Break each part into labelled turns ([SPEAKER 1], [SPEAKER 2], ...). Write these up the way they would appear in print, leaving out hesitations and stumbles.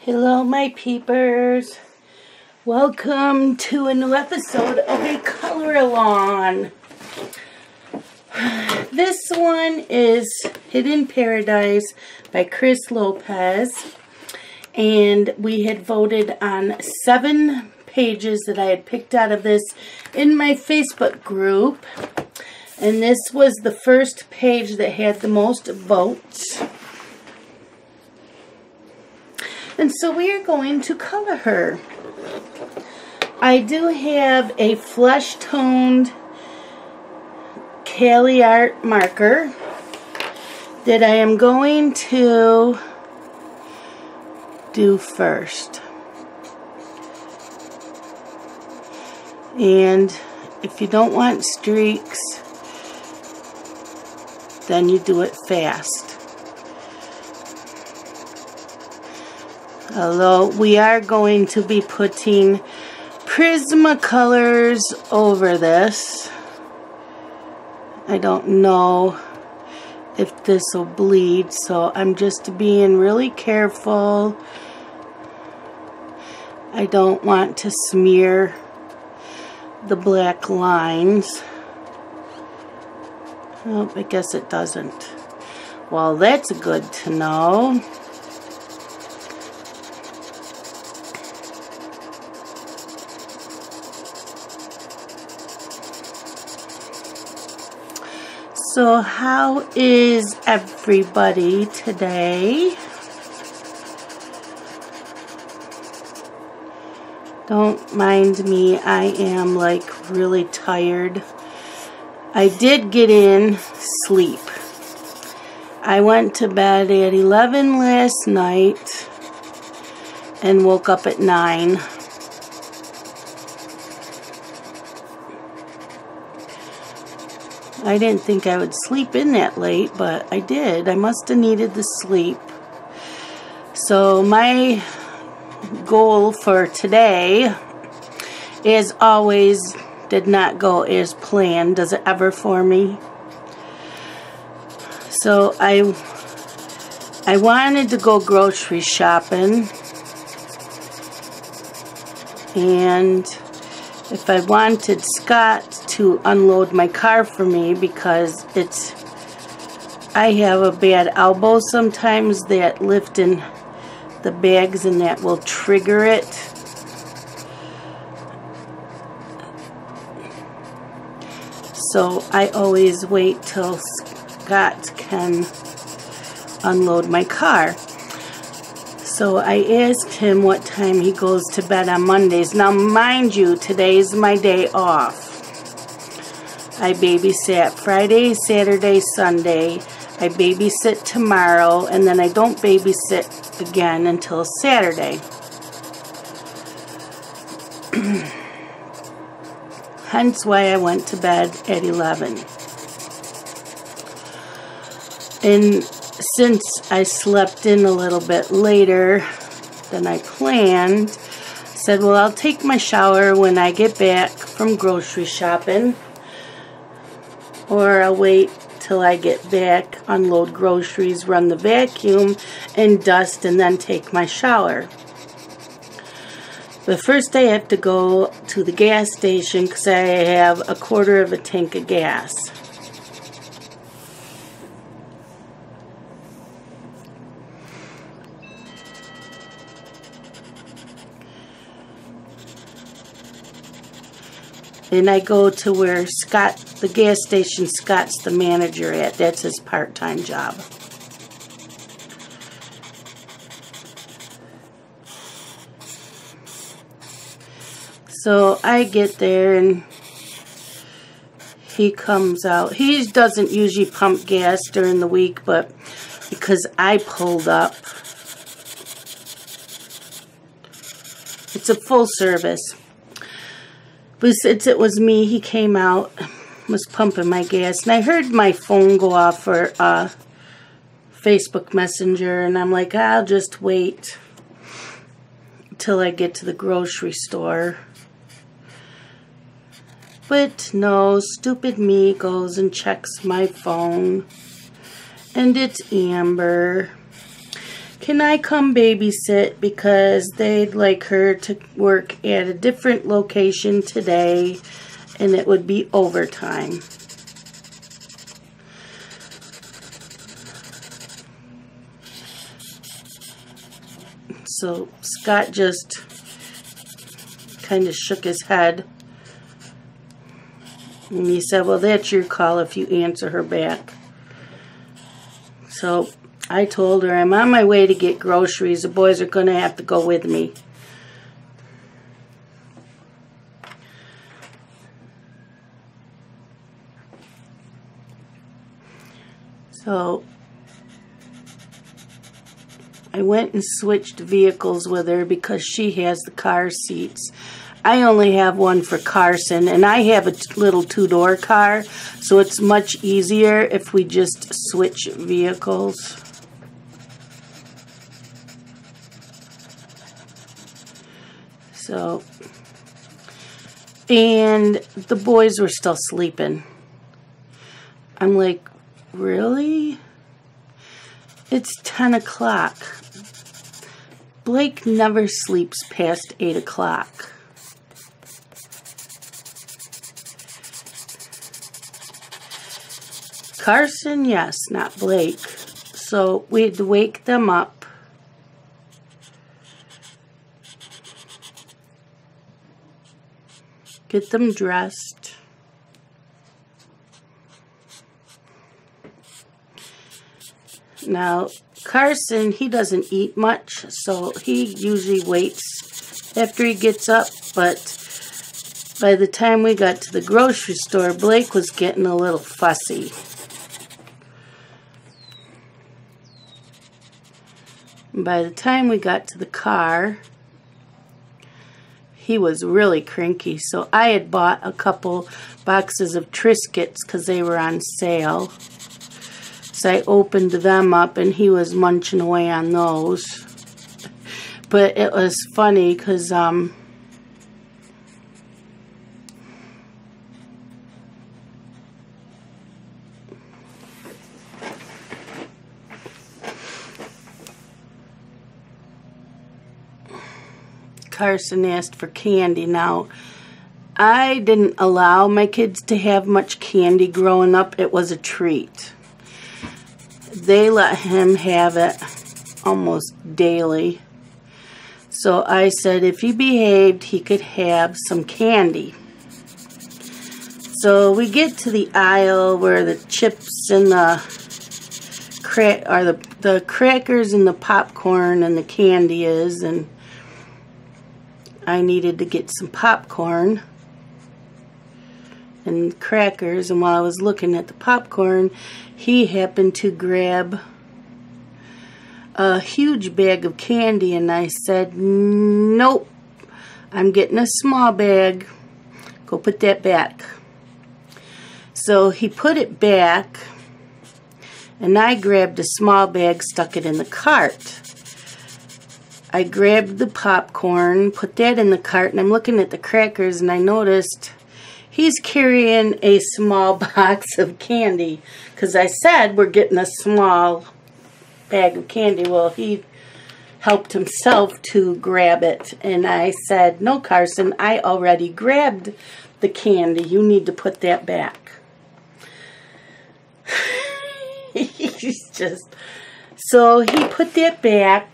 [SPEAKER 1] Hello, my peepers. Welcome to a new episode of a color along. This one is Hidden Paradise by Chris Lopez. And we had voted on 7 pages that I had picked out of this in my Facebook group. And this was the first page that had the most votes. And so we are going to color her. I do have a flesh-toned Cali Art marker that I am going to do first. And if you don't want streaks, then you do it fast. Although we are going to be putting Prismacolors over this. I don't know if this will bleed, so I'm just being really careful. I don't want to smear the black lines. Oh, I guess it doesn't. Well, that's good to know. So how is everybody today? Don't mind me, I am like really tired. I did get in sleep. I went to bed at 11 last night and woke up at 9. I didn't think I would sleep in that late, but I did. I must have needed the sleep. So my goal for today, as always, did not go as planned. Does it ever for me? So I wanted to go grocery shopping, and if I wanted Scott to unload my car for me, because I have a bad elbow sometimes, that lifting the bags and that will trigger it. So I always wait till Scott can unload my car. So I asked him what time he goes to bed on Mondays. Now, mind you, today's my day off. I babysat Friday, Saturday, Sunday. I babysit tomorrow, and then I don't babysit again until Saturday. Hence why I went to bed at 11. And since I slept in a little bit later than I planned, I said, well, I'll take my shower when I get back from grocery shopping, or I'll wait till I get back, unload groceries, run the vacuum, and dust, and then take my shower. But first I have to go to the gas station because I have a 1/4 of a tank of gas. And I go to where Scott, the gas station Scott's the manager at. That's his part-time job. So I get there and he comes out. He doesn't usually pump gas during the week, but because I pulled up, it's a full service. But since it was me, he came out, was pumping my gas, and I heard my phone go off for Facebook Messenger, and I'm like, I'll just wait till I get to the grocery store. But no, stupid me goes and checks my phone, and it's Amber. can I come babysit, because they'd like her to work at a different location today and it would be overtime. So Scott just kind of shook his head. And he said, well, that's your call if you answer her back. So I told her, I'm on my way to get groceries. The boys are going to have to go with me. So I went and switched vehicles with her because she has the car seats. I only have one for Carson, and I have a little two-door car, so it's much easier if we just switch vehicles. So, and the boys were still sleeping. I'm like, really? It's 10 o'clock. Blake never sleeps past 8 o'clock. Carson, yes, not Blake. So we had to wake them up. Get them dressed. Now, Carson, he doesn't eat much, so he usually waits after he gets up, but by the time we got to the grocery store, Blake was getting a little fussy. And by the time we got to the car, he was really cranky, so I had bought a couple boxes of Triscuits because they were on sale. So I opened them up and he was munching away on those. But it was funny because Carson asked for candy. Now, I didn't allow my kids to have much candy growing up. It was a treat. They let him have it almost daily. So I said if he behaved, he could have some candy. So we get to the aisle where the chips and the crackers and the popcorn and the candy is, and I needed to get some popcorn and crackers, and while I was looking at the popcorn, he happened to grab a huge bag of candy, and I said, nope, I'm getting a small bag. Go put that back. So he put it back, and I grabbed a small bag, stuck it in the cart. I grabbed the popcorn, put that in the cart, and I'm looking at the crackers, and I noticed he's carrying a small box of candy, because I said we're getting a small bag of candy. Well, he helped himself to grab it, and I said, no, Carson, I already grabbed the candy. You need to put that back. He's just... So he put that back.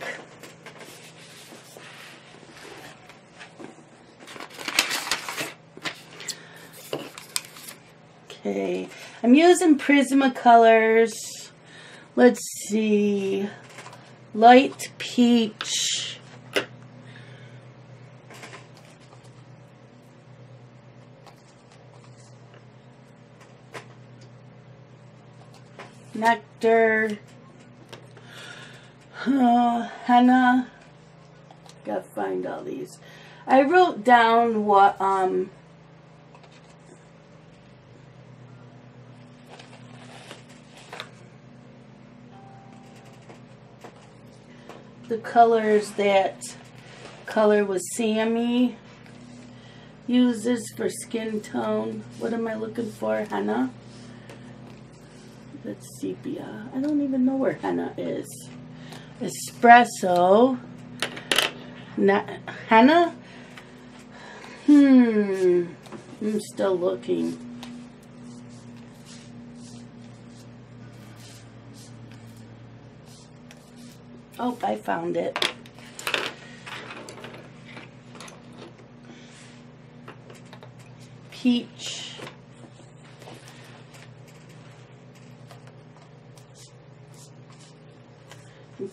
[SPEAKER 1] Okay, I'm using Prismacolors. Let's see, light peach, nectar, henna. Gotta find all these. I wrote down what the colors that Color with Sammy uses for skin tone. What am I looking for? Henna. That's sepia. I don't even know where henna is. espresso. Not henna? I'm still looking. Oh, I found it. Peach.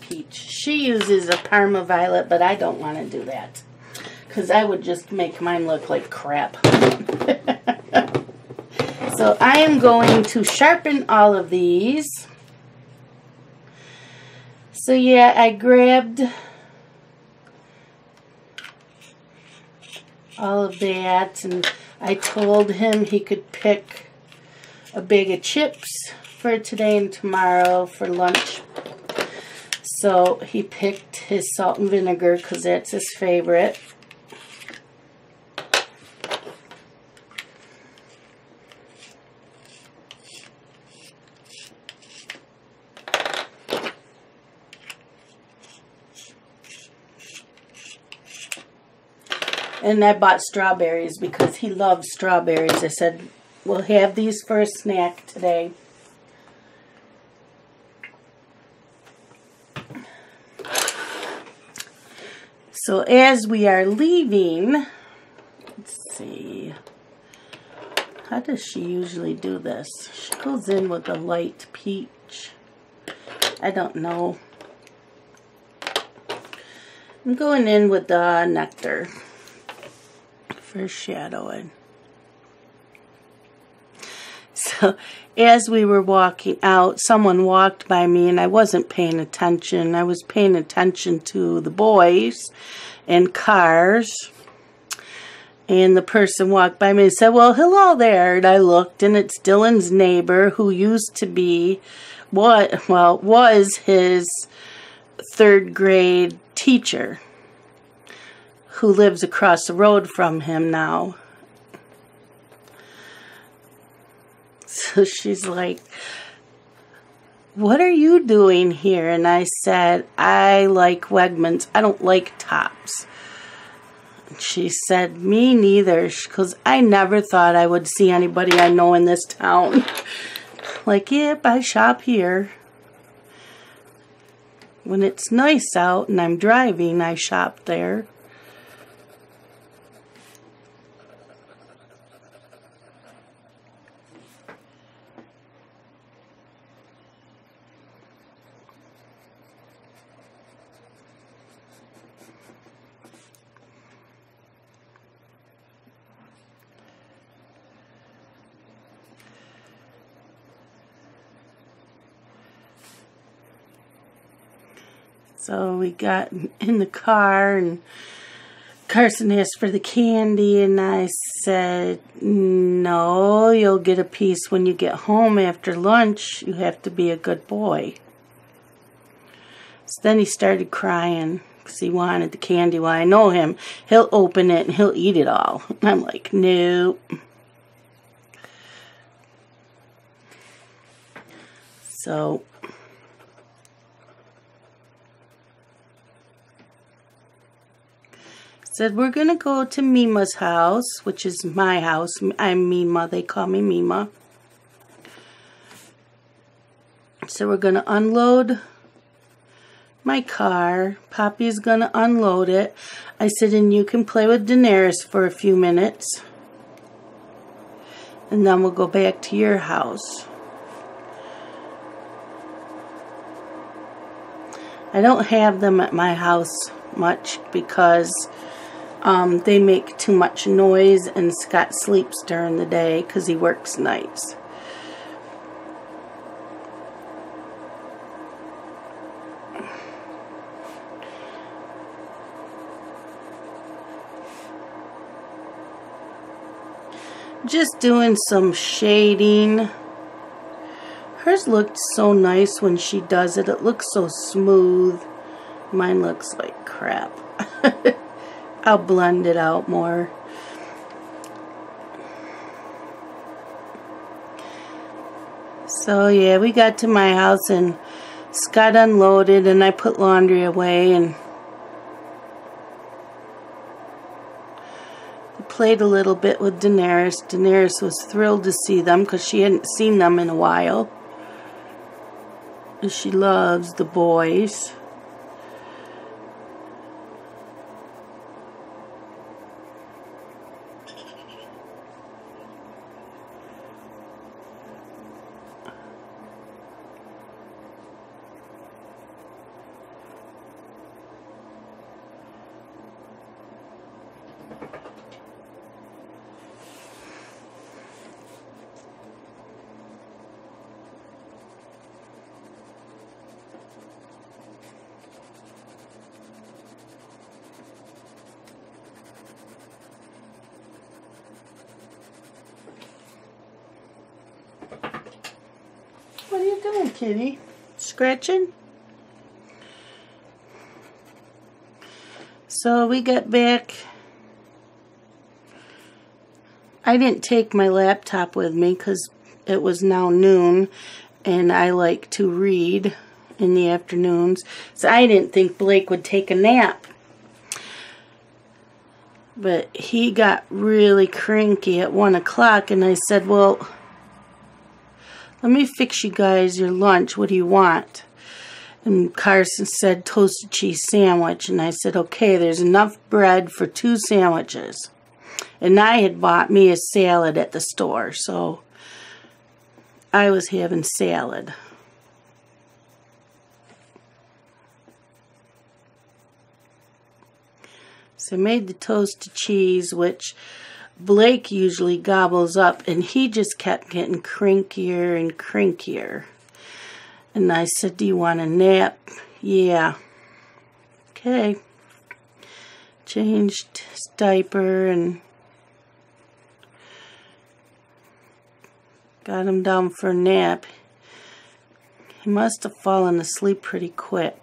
[SPEAKER 1] Peach. She uses a Parma Violet, but I don't want to do that because I would just make mine look like crap. So I am going to sharpen all of these. So yeah, I grabbed all of that, and I told him he could pick a bag of chips for today and tomorrow for lunch. So he picked his salt and vinegar because that's his favorite. And I bought strawberries because he loves strawberries. I said, we'll have these for a snack today. So as we are leaving, let's see, how does she usually do this? She goes in with a light peach. I don't know. I'm going in with the nectar for shadowing. So as we were walking out, someone walked by me and I wasn't paying attention. I was paying attention to the boys and cars. And the person walked by me and said, well, hello there. And I looked, and it's Dylan's neighbor who used to be, was his third grade teacher who lives across the road from him now. So she's like, what are you doing here? And I said, I like Wegmans. I don't like Tops. And she said, me neither. Because I never thought I would see anybody I know in this town. Like, yep, I shop here. When it's nice out and I'm driving, I shop there. So we got in the car, and Carson asked for the candy, and I said, no, you'll get a piece when you get home after lunch. You have to be a good boy. So then he started crying because he wanted the candy. Well, I know him. He'll open it and he'll eat it all. And I'm like, nope. So said, we're going to go to Mima's house, which is my house. I'm Mima. They call me Mima. So we're going to unload my car. Poppy's going to unload it. I said, and you can play with Daenerys for a few minutes. And then we'll go back to your house. I don't have them at my house much because they make too much noise, and Scott sleeps during the day because he works nights. Just doing some shading. Hers looked so nice when she does it. It looks so smooth. Mine looks like crap. I'll blend it out more. So yeah, we got to my house and got unloaded and I put laundry away and played a little bit with Daenerys. Daenerys was thrilled to see them because she hadn't seen them in a while. And she loves the boys. What are you doing, kitty? Scratching? So we got back. I didn't take my laptop with me because it was now noon and I like to read in the afternoons. So I didn't think Blake would take a nap. But he got really cranky at 1 o'clock and I said, well, let me fix you guys your lunch. What do you want? And Carson said toasted cheese sandwich. And I said, okay, there's enough bread for 2 sandwiches. And I had bought me a salad at the store. So I was having salad. So I made the toasted cheese, which Blake usually gobbles up, and he just kept getting crankier and crankier. And I said, do you want a nap? Yeah. Okay. Changed his diaper and got him down for a nap. He must have fallen asleep pretty quick.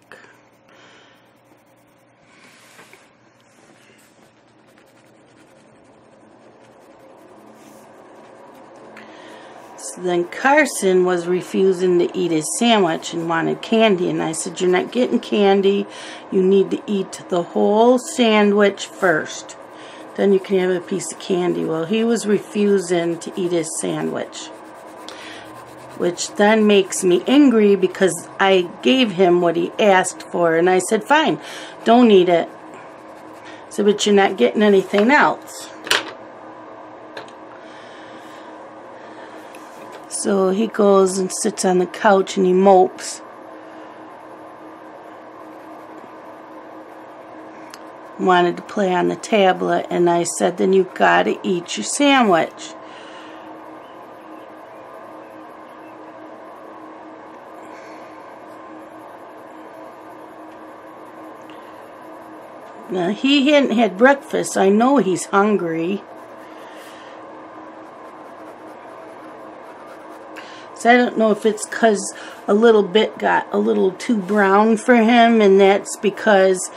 [SPEAKER 1] So then Carson was refusing to eat his sandwich and wanted candy. And I said, you're not getting candy. You need to eat the whole sandwich first. Then you can have a piece of candy. Well, he was refusing to eat his sandwich, which then makes me angry because I gave him what he asked for. And I said, fine, don't eat it. I said, but you're not getting anything else. So he goes and sits on the couch and he mopes. Wanted to play on the tablet, and I said, then you've got to eat your sandwich. Now, he hadn't had breakfast. I know he's hungry. So I don't know if it's because a little bit got a little too brown for him, and that's because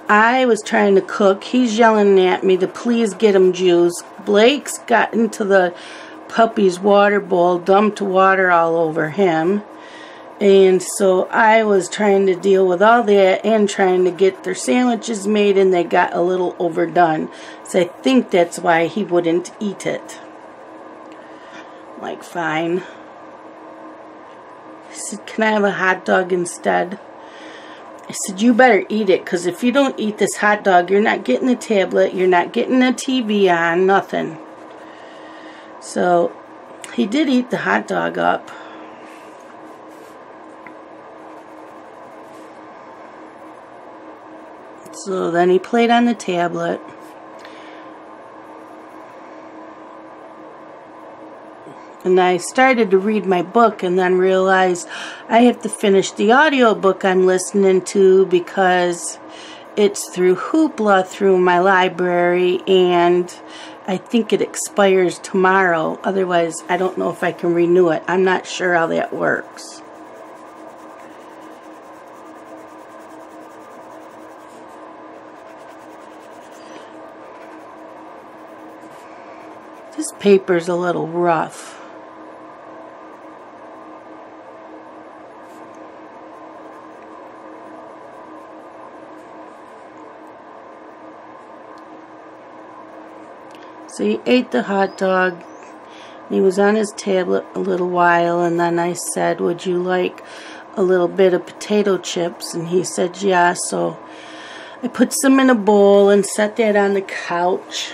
[SPEAKER 1] I was trying to cook. He's yelling at me to please get him juice. Blake's got into the puppy's water bowl, dumped water all over him. And so I was trying to deal with all that and trying to get their sandwiches made, and they got a little overdone. So I think that's why he wouldn't eat it. I'm like, fine. He said, can I have a hot dog instead? I said, you better eat it, because if you don't eat this hot dog, you're not getting the tablet, you're not getting the TV on, nothing. So he did eat the hot dog up. So then he played on the tablet. And I started to read my book and then realized I have to finish the audio book I'm listening to because it's through Hoopla through my library, and I think it expires tomorrow. Otherwise, I don't know if I can renew it. I'm not sure how that works. This paper's a little rough. So he ate the hot dog. He was on his tablet a little while, and then I said, would you like a little bit of potato chips? And he said, yeah. So I put some in a bowl and set that on the couch.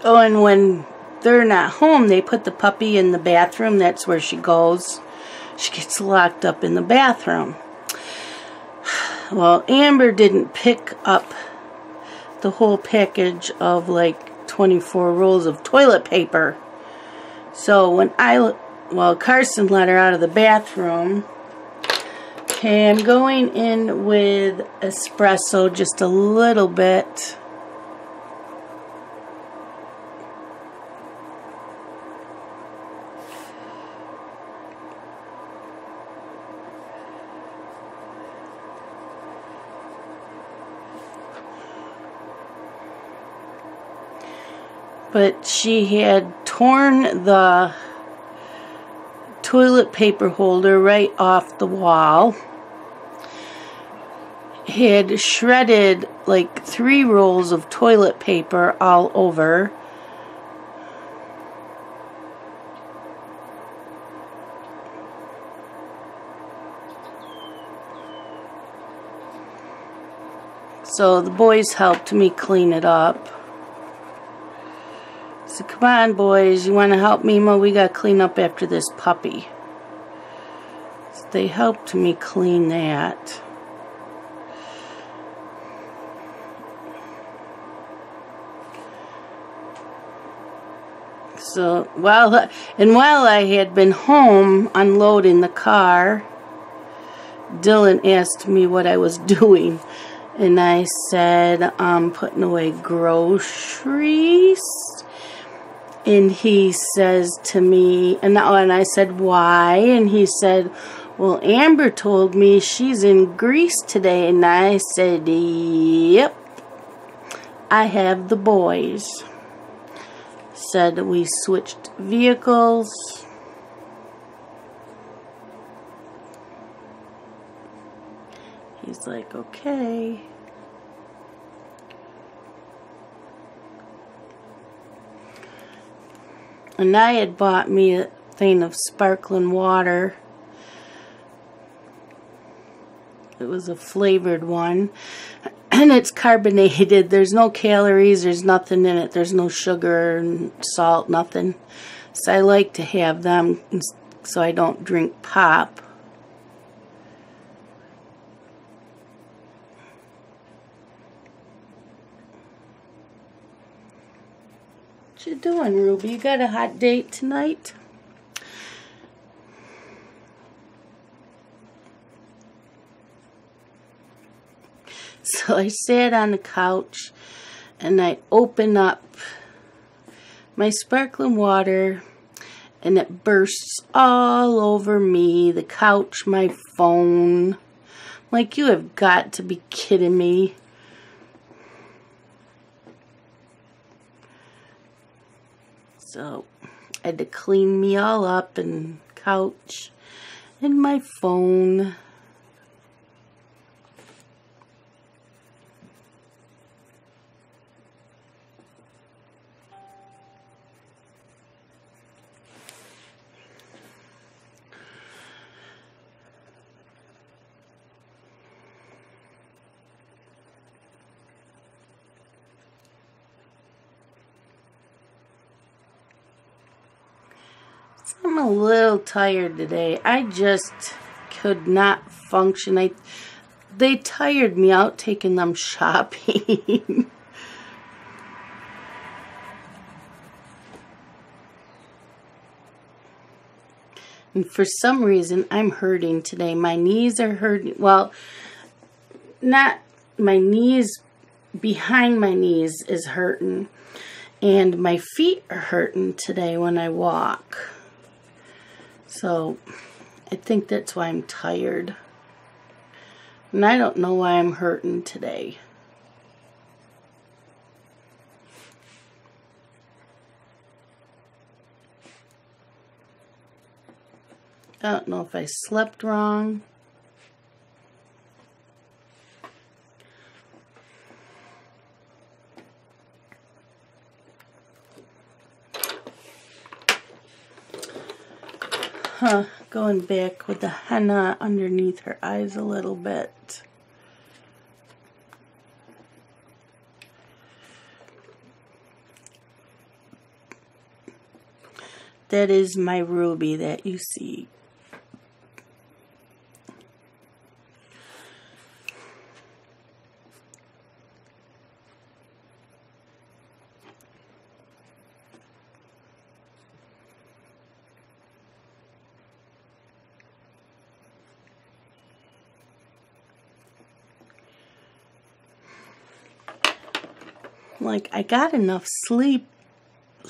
[SPEAKER 1] Oh, and when they're not home, they put the puppy in the bathroom. That's where she goes. She gets locked up in the bathroom. Well, Amber didn't pick up the whole package of like 24 rolls of toilet paper. So when Carson let her out of the bathroom. Okay, I'm going in with espresso just a little bit. But she had torn the toilet paper holder right off the wall. Had shredded like 3 rolls of toilet paper all over. So the boys helped me clean it up. So come on, boys, you want to help me? We got to clean up after this puppy. So they helped me clean that. So while I had been home unloading the car, Dylan asked me what I was doing. And I said, I'm putting away groceries. And he says to me, and I said, why? And he said, well, Amber told me she's in Greece today. And I said, yep, I have the boys. Said we switched vehicles. He's like, okay. And I had bought me a thing of sparkling water. It was a flavored one. And it's carbonated. There's no calories. There's nothing in it. There's no sugar and salt, nothing. So I like to have them so I don't drink pop. What you doing, Ruby? You got a hot date tonight? So I sat on the couch and I open up my sparkling water and it bursts all over me, the couch, my phone. Like, you have got to be kidding me. So I had to clean me all up, and couch and my phone. I'm a little tired today. I just could not function. They tired me out taking them shopping. And for some reason, I'm hurting today. My knees are hurting. Well, not my knees, behind my knees is hurting. And my feet are hurting today when I walk. So, I think that's why I'm tired. And I don't know why I'm hurting today. I don't know if I slept wrong. Going back with the henna underneath her eyes a little bit. That is my ruby that you see. Like, I got enough sleep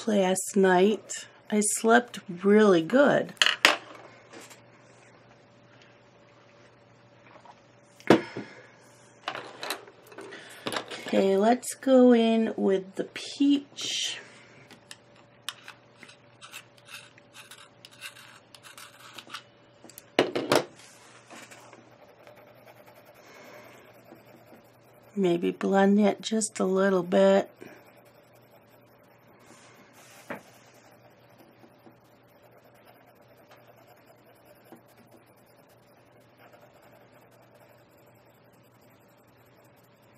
[SPEAKER 1] last night. I slept really good. Okay, let's go in with the peach. Maybe blend it just a little bit.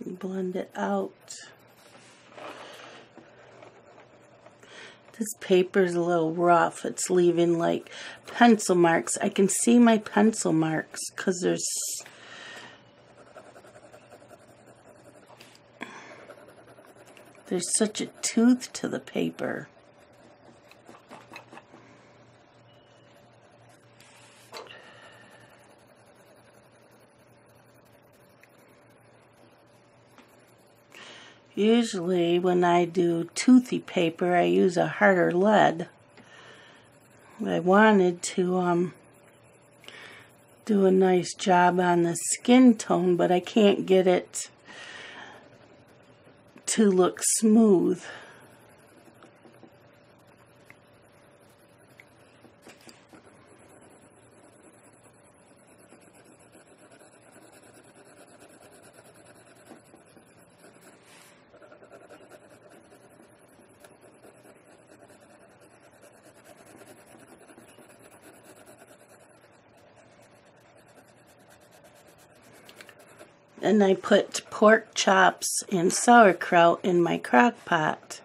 [SPEAKER 1] Blend it out. This paper's a little rough. It's leaving like pencil marks. I can see my pencil marks because there's such a tooth to the paper. Usually when I do toothy paper, I use a harder lead. I wanted to do a nice job on the skin tone, but I can't get it to look smooth. And I put pork chops and sauerkraut in my crock pot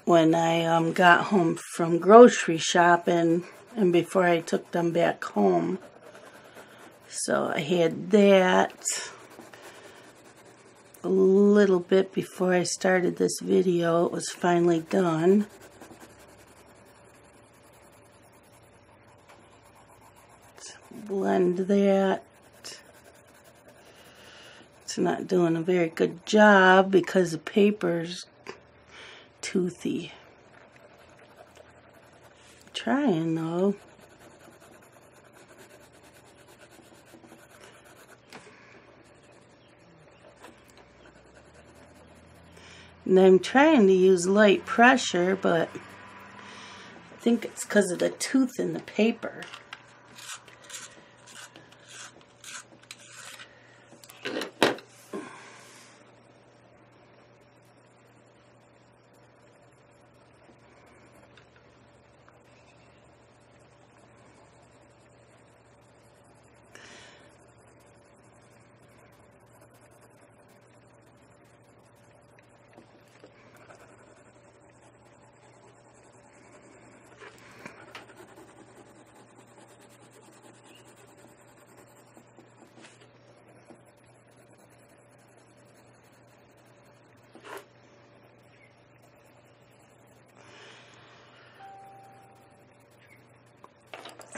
[SPEAKER 1] when I got home from grocery shopping and before I took them back home. So I had that a little bit before I started this video. It was finally done. Let's blend that. It's not doing a very good job because the paper's toothy. Trying though. And I'm trying to use light pressure, but I think it's because of the tooth in the paper.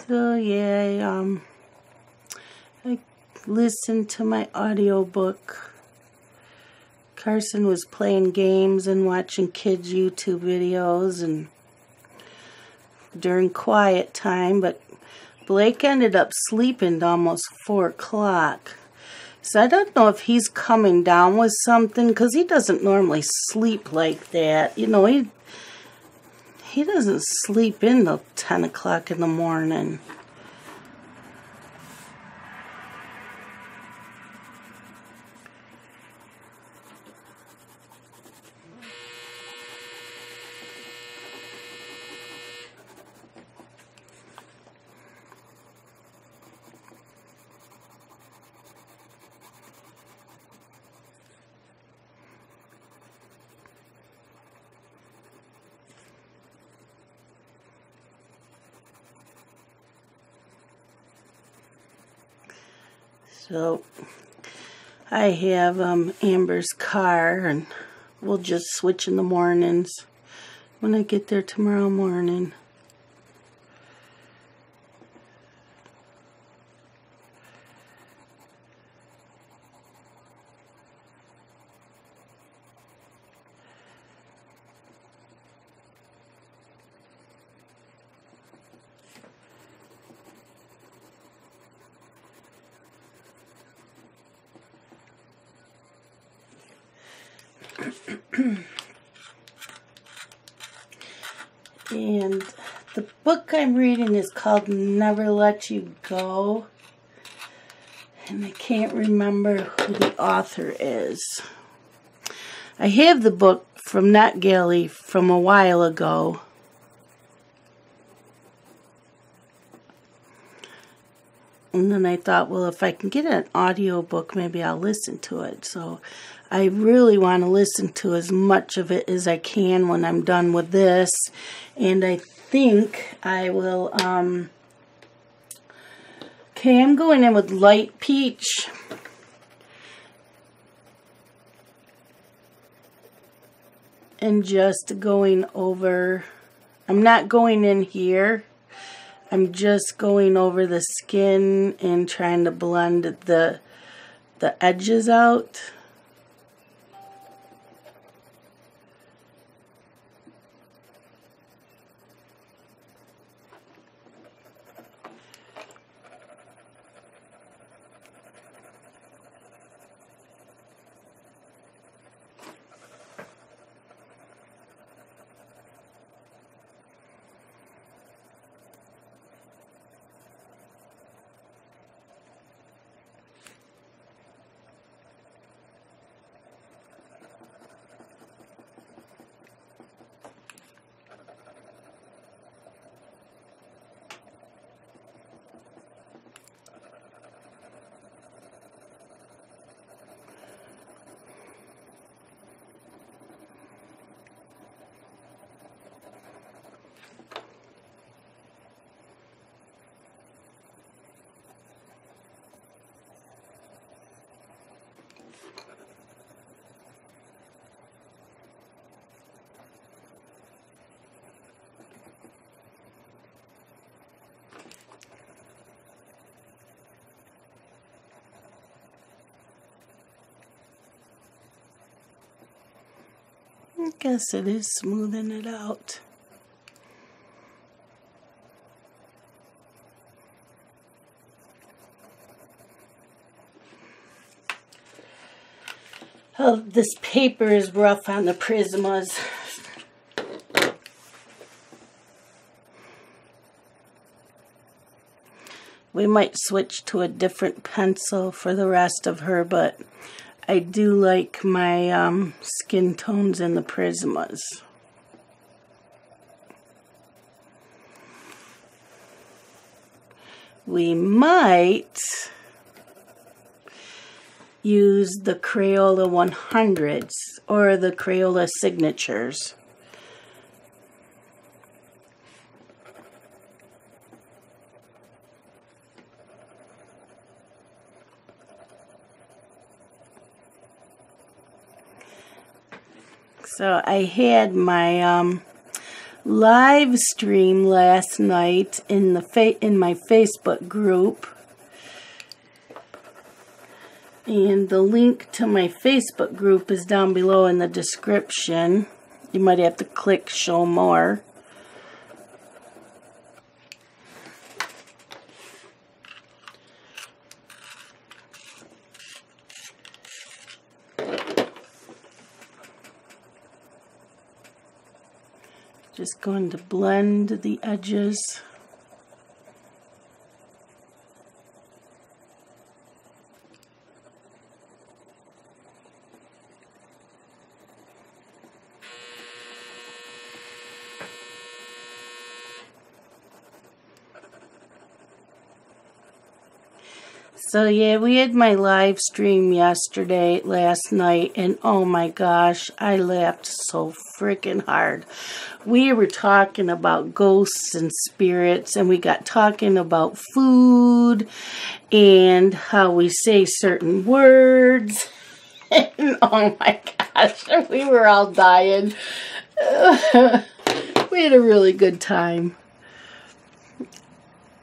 [SPEAKER 1] So yeah, I listened to my audiobook. Carson was playing games and watching kids' YouTube videos and during quiet time, but Blake ended up sleeping to almost 4 o'clock. So I don't know if he's coming down with something because he doesn't normally sleep like that. You know, he doesn't sleep in till 10 o'clock in the morning. So I have Amber's car, and we'll just switch in the mornings when I get there tomorrow morning. And the book I'm reading is called Never Let You Go. And I can't remember who the author is. I have the book from NetGalley from a while ago. And then I thought, well, if I can get an audio book, maybe I'll listen to it. So I really want to listen to as much of it as I can when I'm done with this. And I think I will, okay, I'm going in with Light Peach. And just going over, I'm not going in here. I'm just going over the skin and trying to blend the edges out. I guess it is smoothing it out. Oh, this paper is rough on the Prismas. We might switch to a different pencil for the rest of her, but I do like my skin tones in the Prismas. We might use the Crayola 100s or the Crayola Signatures. So I had my live stream last night in my Facebook group, and the link to my Facebook group is down below in the description. You might have to click show more. Just going to blend the edges. So yeah, we had my live stream last night, and oh my gosh, I laughed so freaking hard. We were talking about ghosts and spirits, and we got talking about food and how we say certain words. And oh my gosh, we were all dying. We had a really good time.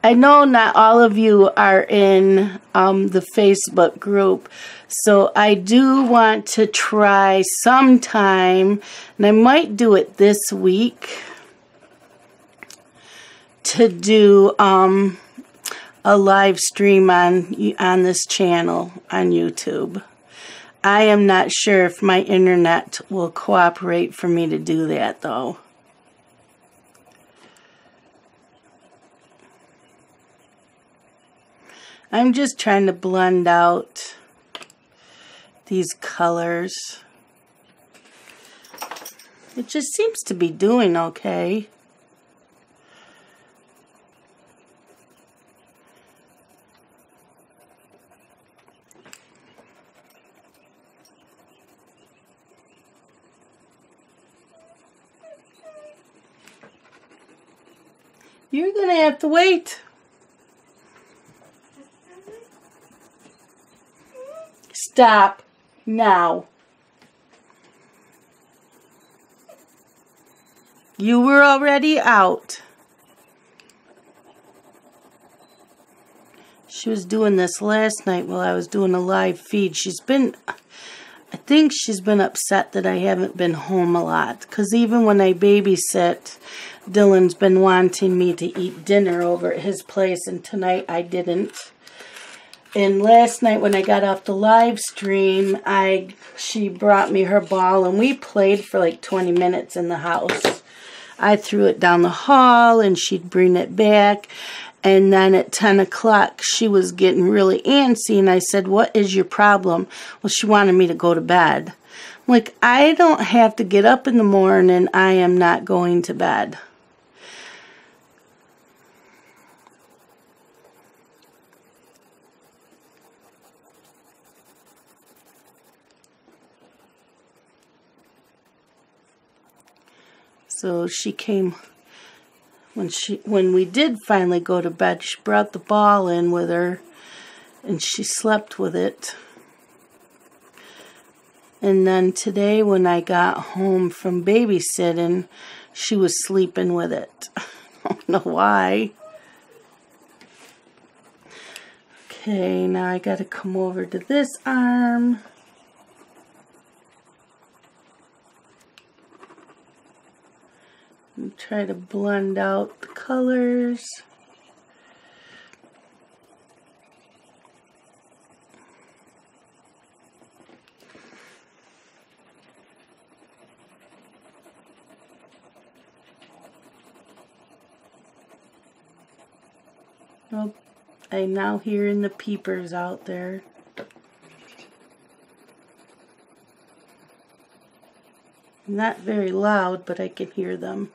[SPEAKER 1] I know not all of you are in the Facebook group, so I do want to try sometime, and I might do it this week, to do a live stream on this channel on YouTube. I am not sure if my internet will cooperate for me to do that, though. I'm just trying to blend out these colors. It just seems to be doing okay. You're gonna have to wait. Stop now. You were already out. She was doing this last night while I was doing a live feed. I think she's been upset that I haven't been home a lot. Because even when I babysit, Dylan's been wanting me to eat dinner over at his place, and tonight I didn't. And last night when I got off the live stream, she brought me her ball, and we played for like 20 minutes in the house. I threw it down the hall, and she'd bring it back. And then at 10 o'clock, she was getting really antsy, and I said, "What is your problem?" Well, she wanted me to go to bed. I'm like, I don't have to get up in the morning. I am not going to bed. So she came, when we did finally go to bed, she brought the ball in with her, and she slept with it. And then today when I got home from babysitting, she was sleeping with it. I don't know why. Okay, now I gotta come over to this arm. And try to blend out the colors. Oh, I'm now hearing the peepers out there. Not very loud, but I can hear them.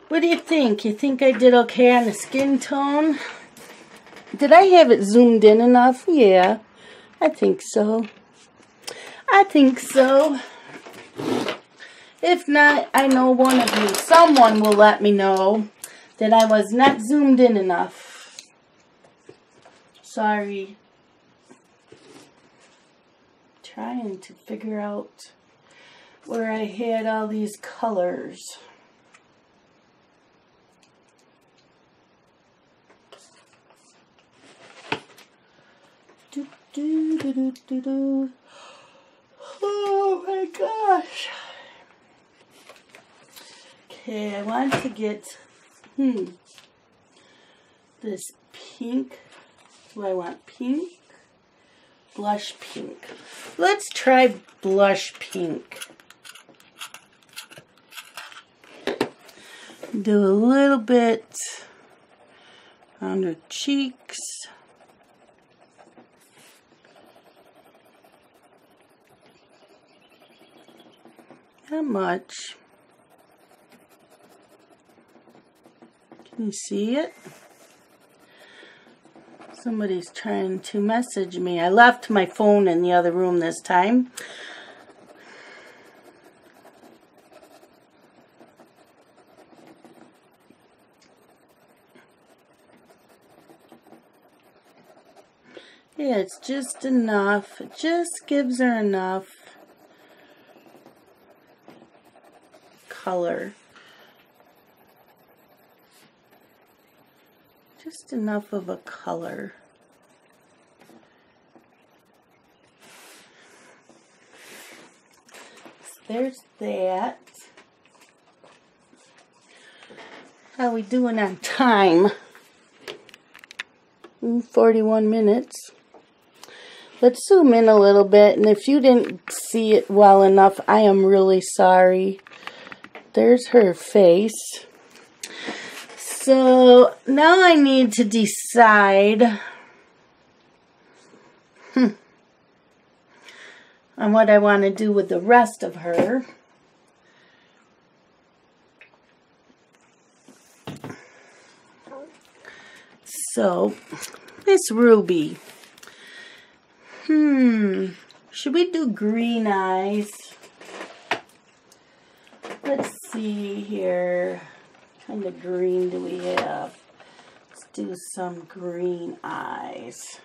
[SPEAKER 1] What do you think? You think I did okay on the skin tone? Did I have it zoomed in enough? Yeah, I think so. I think so. If not, I know one of you, someone will let me know that I was not zoomed in enough. Sorry. Trying to figure out where I had all these colors. Oh my gosh. Okay, I want to get this pink. Do I want pink? Blush pink. Let's try blush pink. Do a little bit on her cheeks. Not much. Can you see it? Somebody's trying to message me. I left my phone in the other room this time. Yeah, it's just enough. It just gives her enough color. Just enough of a color. So there's that. How we doing on time? 41 minutes. Let's zoom in a little bit, and if you didn't see it well enough, I am really sorry. There's her face. So now I need to decide on what I want to do with the rest of her. So, Miss Ruby. Should we do green eyes? Let's see here. What kind of green do we have? Let's do some green eyes.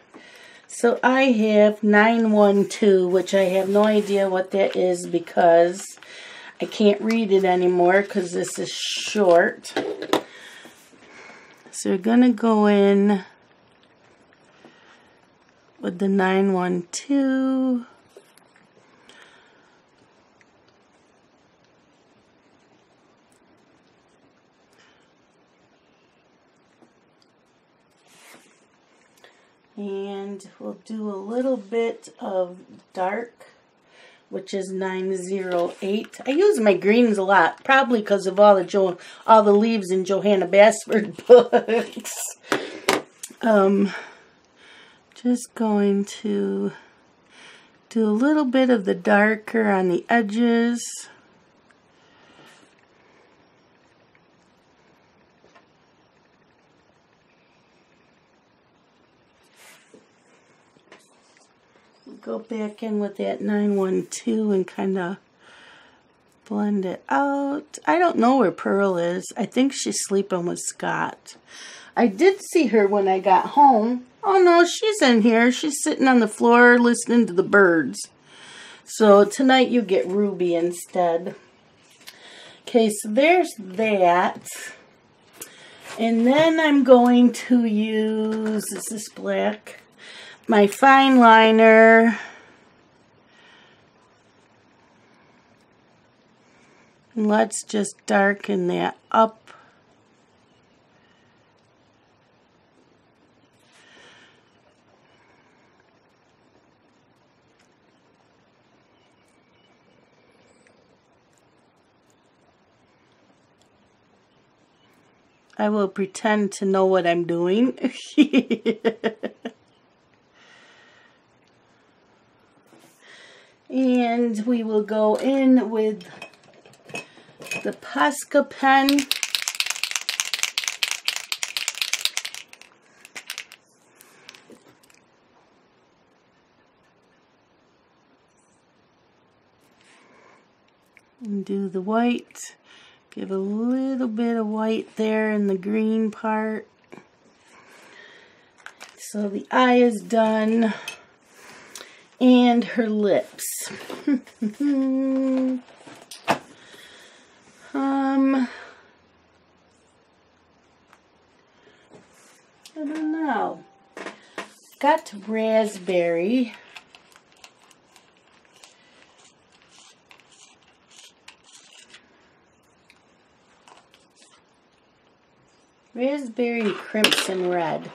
[SPEAKER 1] So I have 912, which I have no idea what that is because I can't read it anymore because this is short. So we're going to go in with the 912. And we'll do a little bit of dark, which is 908. I use my greens a lot, probably because of all the leaves in Johanna Basford books. Just going to do a little bit of the darker on the edges. Go back in with that 912 and kind of blend it out. I don't know where Pearl is. I think she's sleeping with Scott. I did see her when I got home. Oh no, she's in here. She's sitting on the floor listening to the birds. So tonight you get Ruby instead. Okay, so there's that. And then I'm going to use, is this black? My fine liner. And let's just darken that up. I will pretend to know what I'm doing. And we will go in with the Posca pen. And do the white. Give a little bit of white there in the green part. So the eye is done. And her lips. I don't know. Got raspberry. Raspberry crimson red.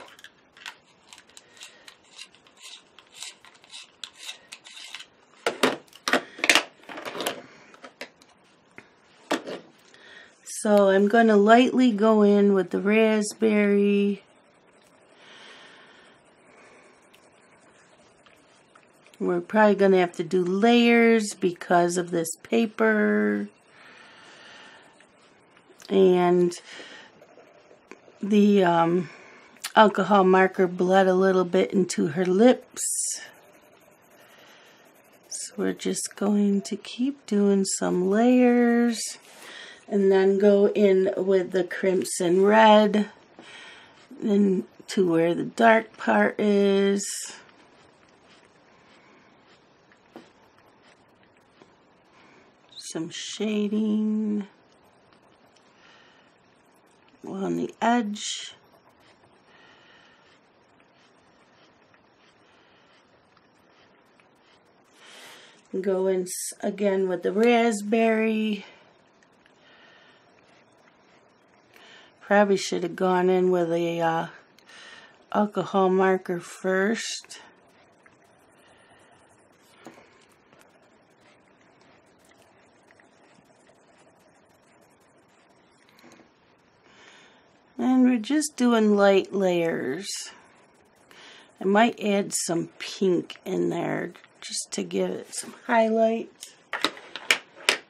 [SPEAKER 1] So I'm going to lightly go in with the raspberry We're probably going to have to do layers because of this paper. And the alcohol marker bled a little bit into her lips. So we're just going to keep doing some layers and then go in with the crimson red and to where the dark part is. Some shading on the edge. Go in again with the raspberry. Probably should have gone in with a alcohol marker first. And we're just doing light layers. I might add some pink in there just to give it some highlight.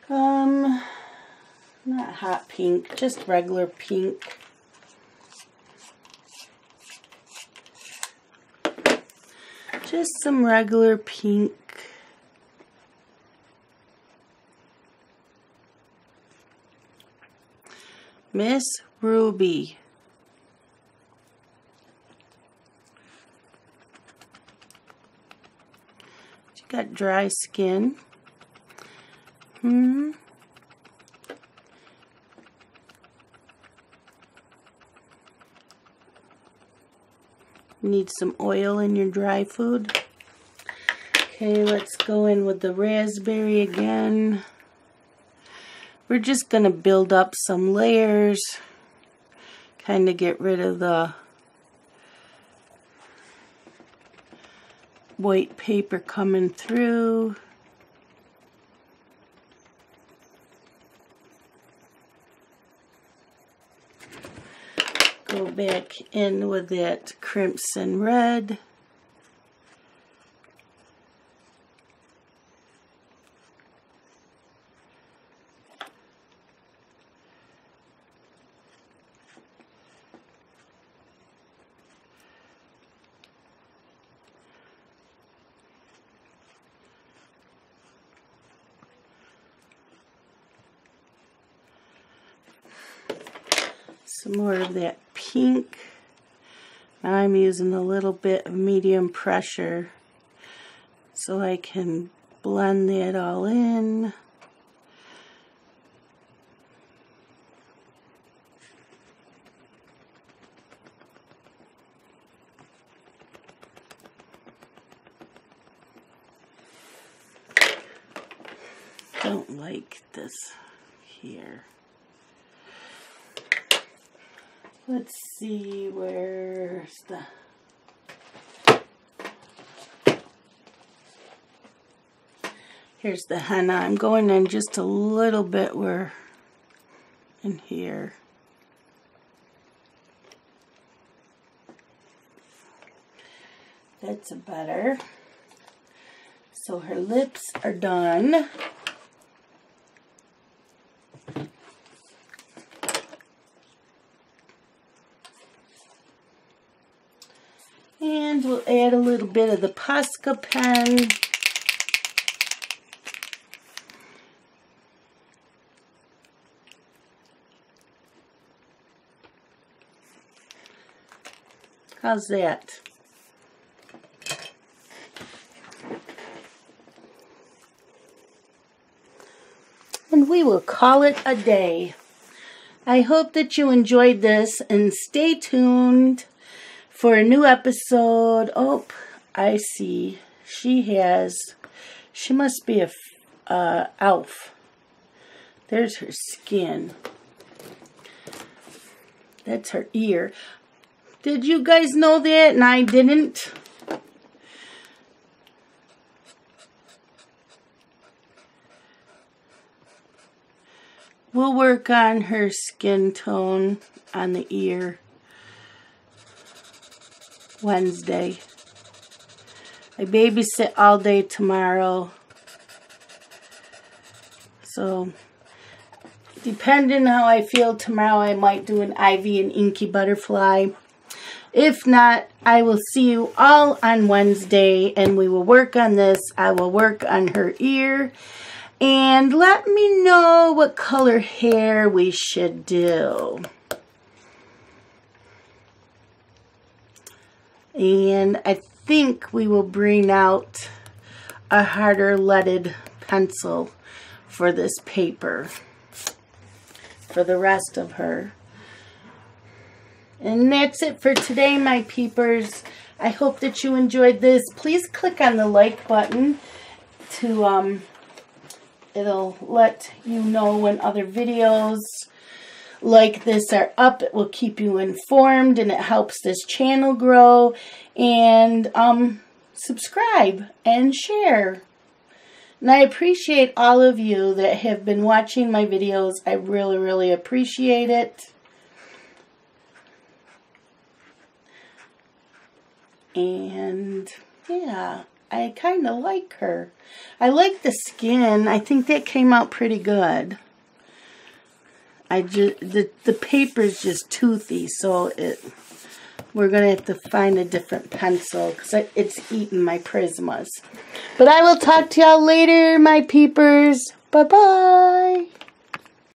[SPEAKER 1] Not hot pink, just regular pink. Just some regular pink. Miss Ruby. She got dry skin. Need some oil in your dry food. Okay, let's go in with the raspberry again. We're just going to build up some layers, kind of get rid of the white paper coming through. Go back in with that crimson red. Some more of that pink. Now I'm using a little bit of medium pressure so I can blend that all in. Don't like this here. Let's see, where's the... Here's the henna. I'm going in just a little bit where in here. That's better. So her lips are done. And we'll add a little bit of the Posca pen. How's that? And we will call it a day. I hope that you enjoyed this and stay tuned for a new episode. Oh, I see. She must be a elf. There's her skin. That's her ear. Did you guys know that? And I didn't. We'll work on her skin tone on the ear Wednesday. I babysit all day tomorrow. So, depending how I feel tomorrow, I might do an Ivy and Inky Butterfly. If not, I will see you all on Wednesday, and we will work on this. I will work on her ear. And let me know what color hair we should do. And I think we will bring out a harder leaded pencil for this paper for the rest of her. And that's it for today, my peepers. I hope that you enjoyed this. Please click on the like button to it'll let you know when other videos like this are up. It will keep you informed, and it helps this channel grow. And subscribe and share. And I appreciate all of you that have been watching my videos. I really, really appreciate it. And yeah, I kind of like her. I like the skin. I think that came out pretty good. The paper's just toothy, so we're going to have to find a different pencil because it's eating my Prismas. But I will talk to y'all later, my peepers. Bye-bye.